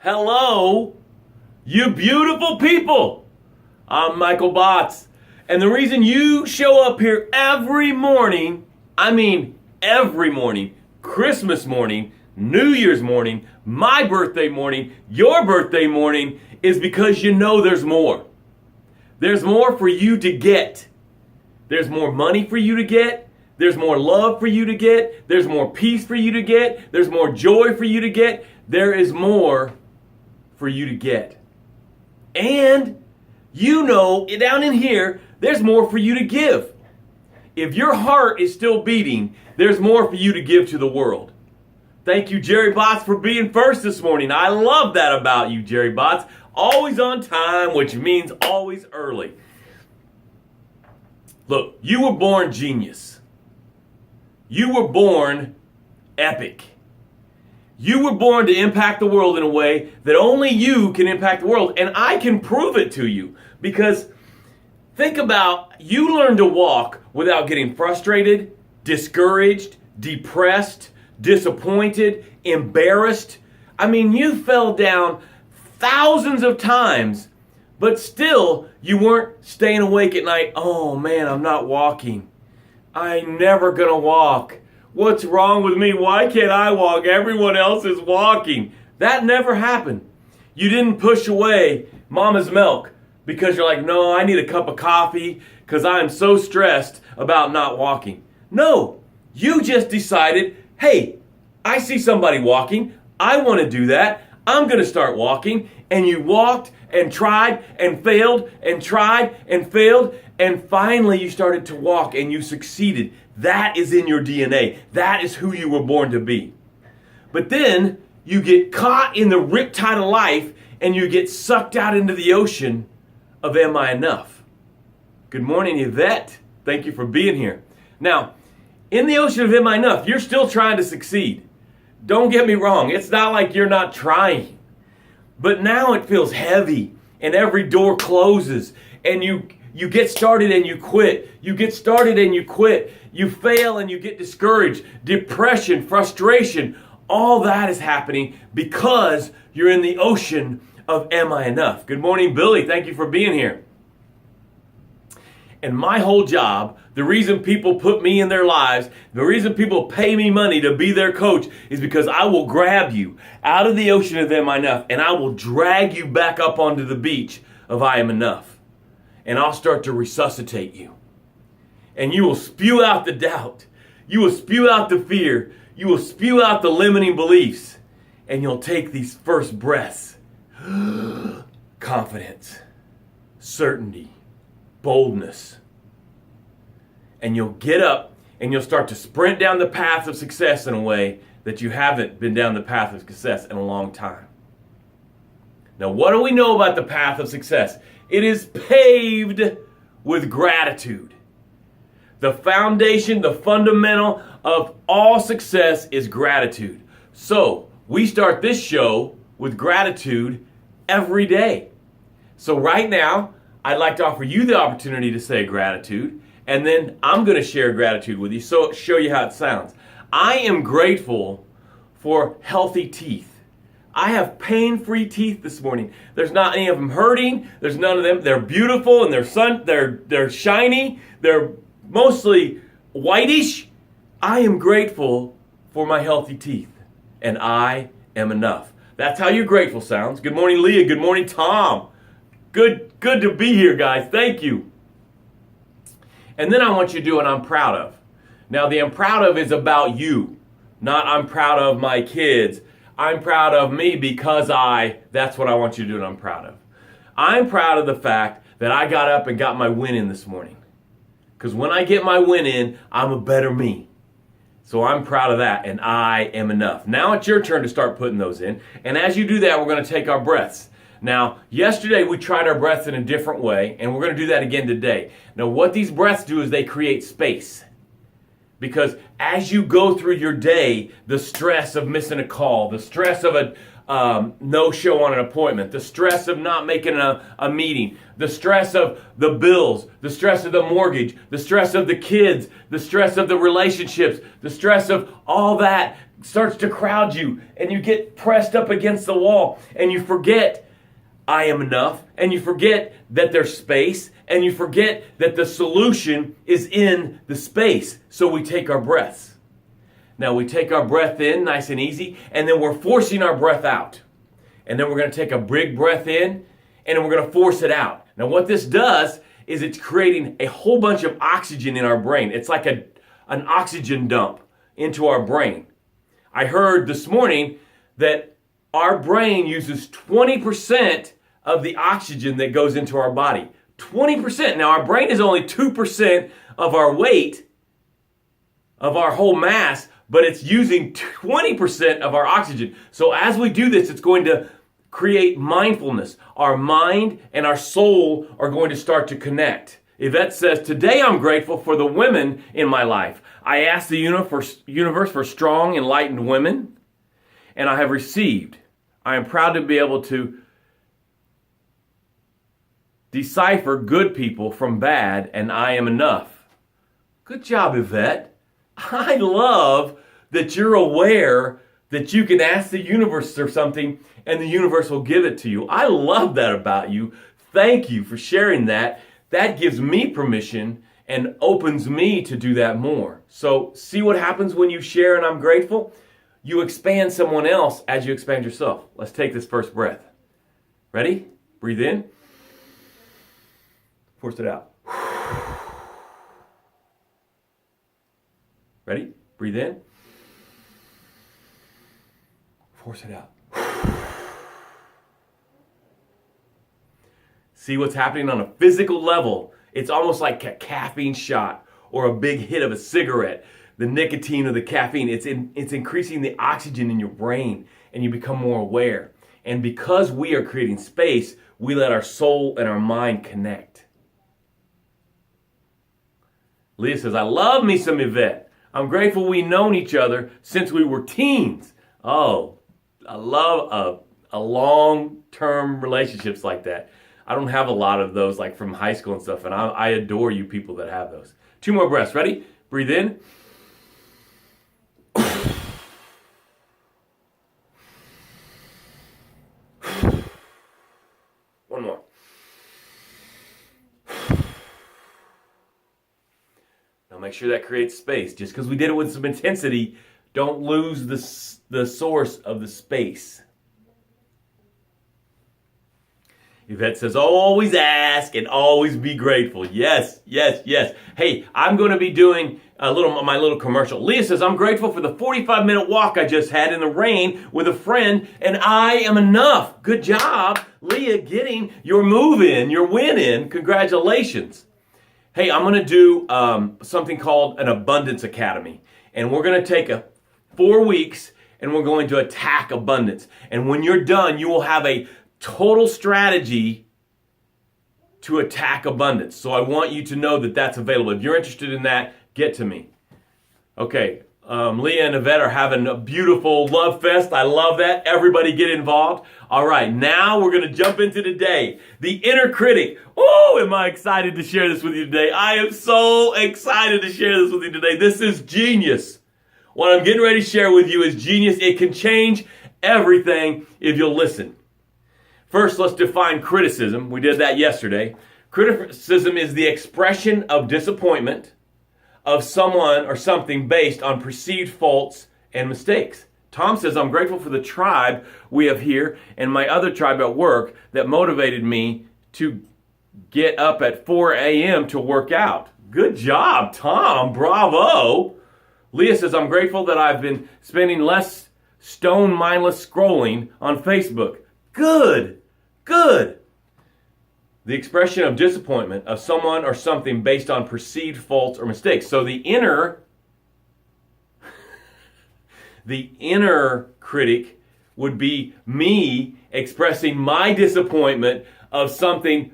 Hello, you beautiful people. I'm Michael Botts. And the reason you show up here every morning, every morning, Christmas morning, New Year's morning, my birthday morning, your birthday morning, is because you know there's more. There's more for you to get. There's more money for you to get. There's more love for you to get. There's more peace for you to get. There's more joy for you to get. There is more for you to get. And you know, down in here, there's more for you to give. If your heart is still beating, there's more for you to give to the world. Thank you, Jerry Botts, for being first this morning. I love that about you, Jerry Botts. Always on time, which means always early. Look, you were born genius. You were born epic. You were born to impact the world in a way that only you can impact the world. And I can prove it to you. Because think about, you learn to walk without getting frustrated, discouraged, depressed, disappointed, embarrassed. You fell down thousands of times, but still you weren't staying awake at night. Oh man, I'm not walking. I'm never gonna walk. What's wrong with me? Why can't I walk? Everyone else is walking. That never happened. You didn't push away mama's milk because you're like, no, I need a cup of coffee because I'm so stressed about not walking. No, you just decided, hey, I see somebody walking. I want to do that. I'm going to start walking. And you walked and tried and failed and tried and failed. And finally you started to walk and you succeeded. That is in your DNA. That is who you were born to be. But then you get caught in the riptide of life and you get sucked out into the ocean of am I enough? Good morning, Yvette. Thank you for being here. Now, in the ocean of am I enough, you're still trying to succeed. Don't get me wrong. It's not like you're not trying. But now it feels heavy and every door closes and you get started and you quit. You get started and you quit. You fail and you get discouraged. Depression, frustration, all that is happening because you're in the ocean of am I enough? Good morning, Billy. Thank you for being here. And my whole job, the reason people put me in their lives, the reason people pay me money to be their coach is because I will grab you out of the ocean of am I enough and I will drag you back up onto the beach of I am enough. And I'll start to resuscitate you. And you will spew out the doubt. You will spew out the fear. You will spew out the limiting beliefs. And you'll take these first breaths. Confidence, certainty, boldness. And you'll get up and you'll start to sprint down the path of success in a way that you haven't been down the path of success in a long time. Now, what do we know about the path of success? It is paved with gratitude. The foundation, the fundamental of all success is gratitude. So, we start this show with gratitude every day. So right now, I'd like to offer you the opportunity to say gratitude, and then I'm going to share gratitude with you, so show you how it sounds. I am grateful for healthy teeth. I have pain-free teeth this morning. There's not any of them hurting. There's none of them. They're beautiful and they're shiny. They're mostly whitish. I am grateful for my healthy teeth, and I am enough. That's how your grateful sounds. Good morning, Leah. Good morning, Tom. Good to be here, guys. Thank you. And then I want you to do what I'm proud of. Now, the I'm proud of is about you, not I'm proud of my kids. I'm proud of me because that's what I want you to do and I'm proud of. I'm proud of the fact that I got up and got my win in this morning. Because when I get my win in, I'm a better me. So I'm proud of that, and I am enough. Now it's your turn to start putting those in. And as you do that, we're going to take our breaths. Now, yesterday we tried our breaths in a different way, and we're going to do that again today. Now, what these breaths do is they create space. Because as you go through your day, the stress of missing a call, the stress of no show on an appointment, the stress of not making a meeting, the stress of the bills, the stress of the mortgage, the stress of the kids, the stress of the relationships, the stress of all that starts to crowd you, and you get pressed up against the wall, and you forget I am enough, and you forget that there's space, and you forget that the solution is in the space. So we take our breaths. Now we take our breath in nice and easy, and then we're forcing our breath out. And then we're going to take a big breath in, and then we're going to force it out. Now what this does is it's creating a whole bunch of oxygen in our brain. It's like an oxygen dump into our brain. I heard this morning that our brain uses 20% of the oxygen that goes into our body. 20%. Now our brain is only 2% of our weight, of our whole mass, but it's using 20% of our oxygen. So as we do this, it's going to create mindfulness. Our mind and our soul are going to start to connect. Yvette says, today I'm grateful for the women in my life. I asked the universe for strong, enlightened women, and I have received. I am proud to be able to decipher good people from bad, and I am enough. Good job, Yvette. I love that you're aware that you can ask the universe for something and the universe will give it to you. I love that about you. Thank you for sharing that. That gives me permission and opens me to do that more. So see what happens when you share and I'm grateful? You expand someone else as you expand yourself. Let's take this first breath. Ready? Breathe in. Force it out. Ready? Breathe in. Force it out. See what's happening on a physical level. It's almost like a caffeine shot or a big hit of a cigarette. The nicotine or the caffeine, it's increasing the oxygen in your brain and you become more aware. And because we are creating space, we let our soul and our mind connect. Leah says, I love me some Yvette. I'm grateful we've known each other since we were teens. Oh, I love a long-term relationships like that. I don't have a lot of those like from high school and stuff, and I adore you people that have those. 2 more breaths. Ready? Breathe in. One more. Now make sure that creates space. Just because we did it with some intensity, don't lose the source of the space. Yvette says, always ask and always be grateful. Yes, yes, yes. Hey, I'm going to be doing my little commercial. Leah says, I'm grateful for the 45-minute walk I just had in the rain with a friend, and I am enough. Good job, Leah, getting your move in, your win in. Congratulations. Hey, I'm going to do something called an Abundance Academy, and we're going to take 4 weeks, and we're going to attack abundance. And when you're done, you will have a total strategy to attack abundance. So I want you to know that that's available. If you're interested in that, get to me. Okay, Leah and Yvette are having a beautiful love fest. I love that. Everybody get involved. All right, now we're going to jump into today. The inner critic. Oh, am I excited to share this with you today? I am so excited to share this with you today. This is genius. What I'm getting ready to share with you is genius. It can change everything if you'll listen. First, let's define criticism. We did that yesterday. Criticism is the expression of disappointment of someone or something based on perceived faults and mistakes. Tom says, I'm grateful for the tribe we have here and my other tribe at work that motivated me to get up at 4 a.m. to work out. Good job, Tom. Bravo. Leah says, I'm grateful that I've been spending less stone mindless scrolling on Facebook. Good. Good. The expression of disappointment of someone or something based on perceived faults or mistakes. So the inner critic would be me expressing my disappointment of something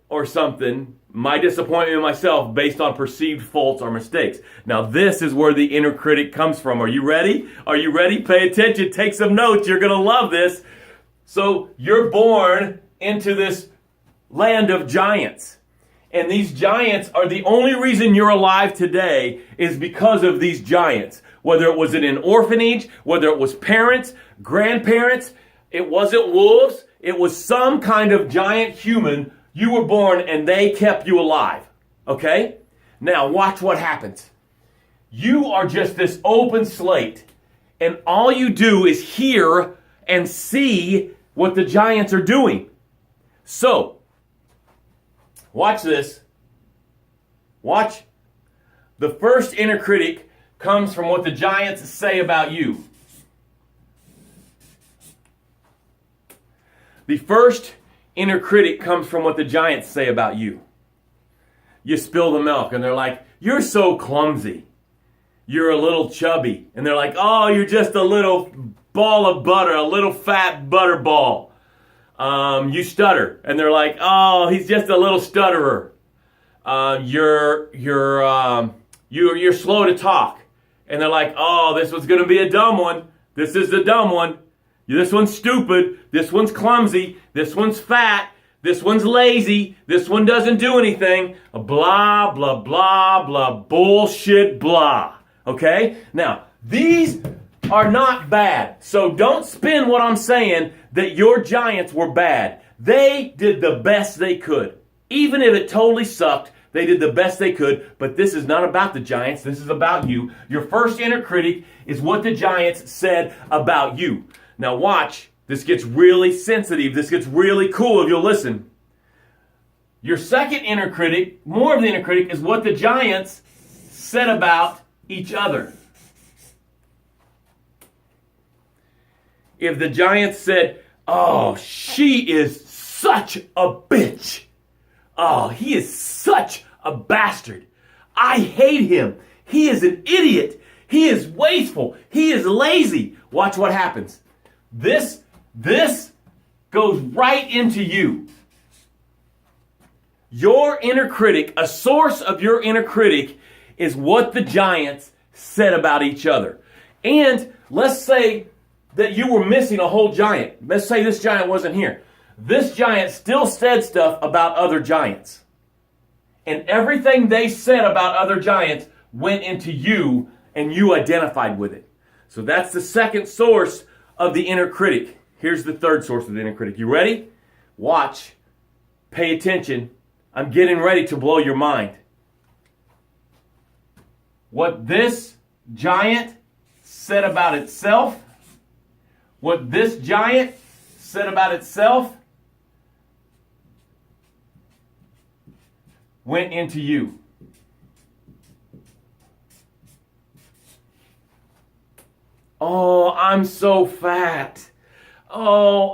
or something my disappointment in myself based on perceived faults or mistakes. Now, this is where the inner critic comes from. Are you ready? Are you ready? Pay attention. Take some notes. You're going to love this. So, you're born into this land of giants. And these giants are the only reason you're alive today is because of these giants. Whether it was in an orphanage, whether it was parents, grandparents, it wasn't wolves, it was some kind of giant human. You were born and they kept you alive. Okay? Now watch what happens. You are just this open slate, and all you do is hear and see what the giants are doing. So, watch this. Watch. The first inner critic comes from what the giants say about you. The first inner critic comes from what the giants say about you. You spill the milk and they're like, you're so clumsy. You're a little chubby. And they're like, oh, you're just a little ball of butter, a little fat butter ball. You stutter. And they're like, oh, he's just a little stutterer. You're slow to talk. And they're like, oh, this one's going to be a dumb one. This is the dumb one. This one's stupid. This one's clumsy. This one's fat. This one's lazy. This one doesn't do anything. Blah, blah, blah, blah, bullshit, blah. Okay? Now, these are not bad. So don't spin what I'm saying that your giants were bad. They did the best they could. Even if it totally sucked, they did the best they could. But this is not about the giants. This is about you. Your first inner critic is what the giants said about you. Now watch. This gets really sensitive. This gets really cool if you'll listen. Your second inner critic, more of the inner critic, is what the giants said about each other. If the giants said, oh, she is such a bitch. Oh, he is such a bastard. I hate him. He is an idiot. He is wasteful. He is lazy. Watch what happens. This goes right into you. Your inner critic, a source of your inner critic, is what the giants said about each other. And let's say that you were missing a whole giant. Let's say this giant wasn't here. This giant still said stuff about other giants. And everything they said about other giants went into you, and you identified with it. So that's the second source of the inner critic. Here's the third source of the inner critic. You ready? Watch. Pay attention. I'm getting ready to blow your mind. What this giant said about itself, what this giant said about itself, went into you. Oh, I'm so fat. Oh,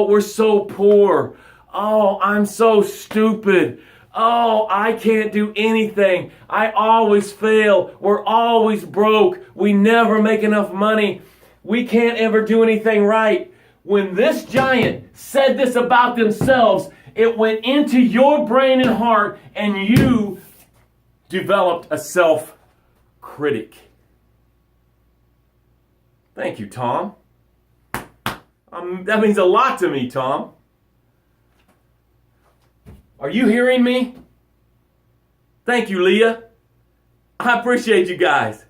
we're so poor. Oh, I'm so stupid. Oh, I can't do anything. I always fail. We're always broke. We never make enough money. We can't ever do anything right. When this giant said this about themselves, it went into your brain and heart, and you developed a self-critic. Thank you, Tom. That means a lot to me, Tom. Are you hearing me? Thank you, Leah. I appreciate you guys.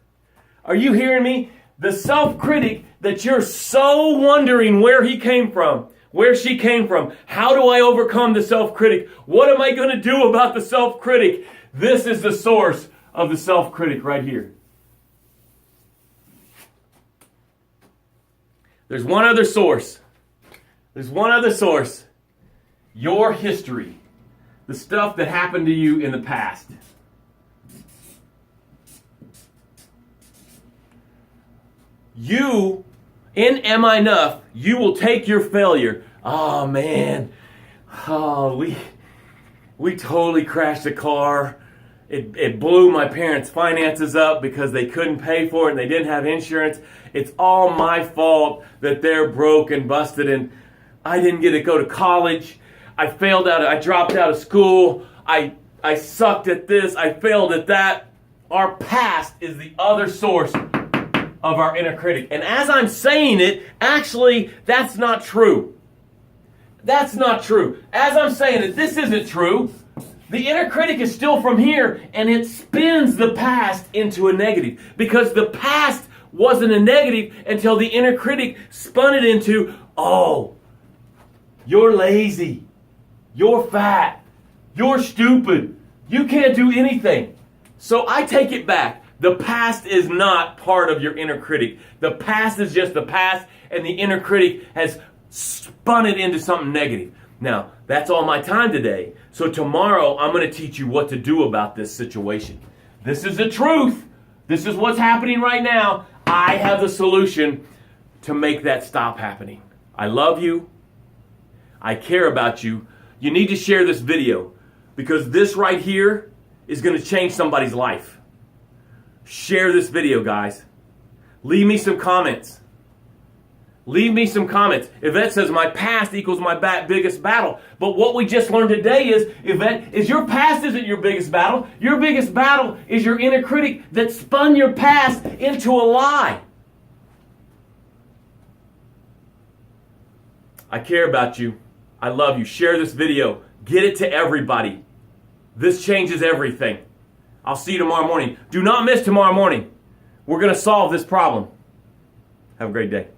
Are you hearing me? The self-critic that you're so wondering where he came from, where she came from. How do I overcome the self-critic? What am I going to do about the self-critic? This is the source of the self-critic right here. There's one other source. There's one other source. Your history. The stuff that happened to you in the past. You, in Am I Enough, you will take your failure. Oh man, we totally crashed the car. It blew my parents' finances up because they couldn't pay for it and they didn't have insurance. It's all my fault that they're broke and busted, and I didn't get to go to college. I dropped out of school. I I sucked at this, I failed at that. Our past is the other source of our inner critic. And as I'm saying it, actually, that's not true. That's not true. As I'm saying it, this isn't true. The inner critic is still from here, and it spins the past into a negative. Because the past wasn't a negative until the inner critic spun it into, oh, you're lazy, you're fat, you're stupid, you can't do anything. So I take it back. The past is not part of your inner critic. The past is just the past, and the inner critic has spun it into something negative. Now, that's all my time today. So tomorrow, I'm going to teach you what to do about this situation. This is the truth. This is what's happening right now. I have the solution to make that stop happening. I love you. I care about you. You need to share this video because this right here is going to change somebody's life. Share this video, guys. Leave me some comments. Leave me some comments. Yvette says, my past equals my biggest battle. But what we just learned today is, Yvette, is your past isn't your biggest battle. Your biggest battle is your inner critic that spun your past into a lie. I care about you. I love you. Share this video. Get it to everybody. This changes everything. I'll see you tomorrow morning. Do not miss tomorrow morning. We're going to solve this problem. Have a great day.